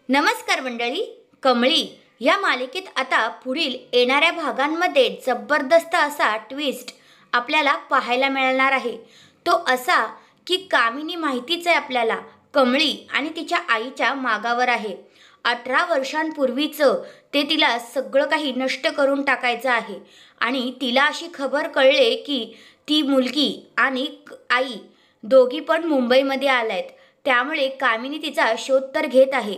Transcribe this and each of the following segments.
नमस्कार मंडळी. कमळी या मालिकेत आता पुढील येणाऱ्या भागांमध्ये जबरदस्त असा ट्विस्ट आपल्याला पाहायला मिळणार आहे. तो असा की कामिनी माहितीच आहे आपल्याला, कमळी आणि तिच्या आईच्या मागावर आहे. 18 वर्षांपूर्वीचं ते तिला सगळं काही नष्ट करून टाकायचं आहे. आणि तिला अशी खबर कळले की ती मुलगी आणि आई दोघी पण मुंबईमध्ये आल्यात. त्यामुळे कामिनी तिचा शोध तर घेत आहे.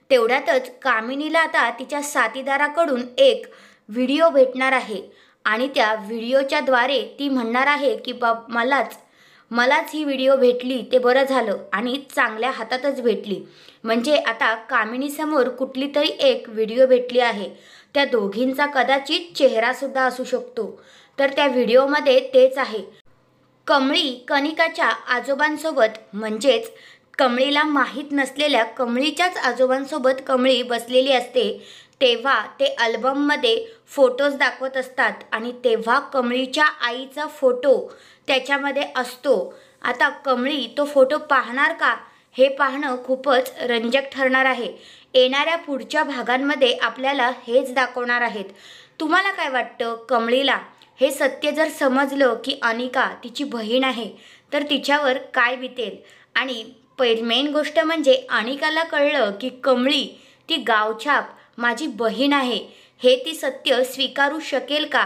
तेवढ्यातच कामिनीला आता तिच्या साथीदाराकडून एक व्हिडिओ भेटणार आहे आणि त्या व्हिडिओच्या द्वारे ती म्हणणार आहे की मलाच ही व्हिडिओ भेटली ते बरं झालं आणि चांगल्या हातातच भेटली. म्हणजे आता कामिनीसमोर कुठली तरी एक व्हिडिओ भेटली आहे. त्या दोघींचा कदाचित चेहरासुद्धा असू शकतो. तर त्या व्हिडिओमध्ये तेच आहे. कमळी कनिकाच्या आजोबांसोबत, म्हणजेच कमळीला माहीत नसलेल्या कमळीच्याच आजोबांसोबत कमळी बसलेली असते. तेव्हा ते अल्बममध्ये फोटोज दाखवत असतात आणि तेव्हा कमळीच्या आईचा फोटो त्याच्यामध्ये असतो. आता कमळी तो फोटो पाहणार का, हे पाहणं खूपच रंजक ठरणार आहे. येणाऱ्या पुढच्या भागांमध्ये आपल्याला हेच दाखवणार आहेत. तुम्हाला काय वाटतं, कमळीला हे सत्य जर समजलं की अनिका तिची बहीण आहे तर तिच्यावर काय बितेल? आणि मेन गोष्ट म्हणजे अनिकाला कळलं की कमळी ती गावछाप माझी बहीण आहे, हे ती सत्य स्वीकारू शकेल का?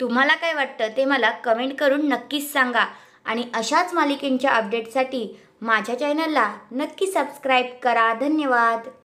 तुम्हाला काय वाटतं ते मला कमेंट करून नक्कीच सांगा. आणि अशाच मालिकेंच्या अपडेटसाठी माझ्या चॅनलला नक्की सबस्क्राईब करा. धन्यवाद.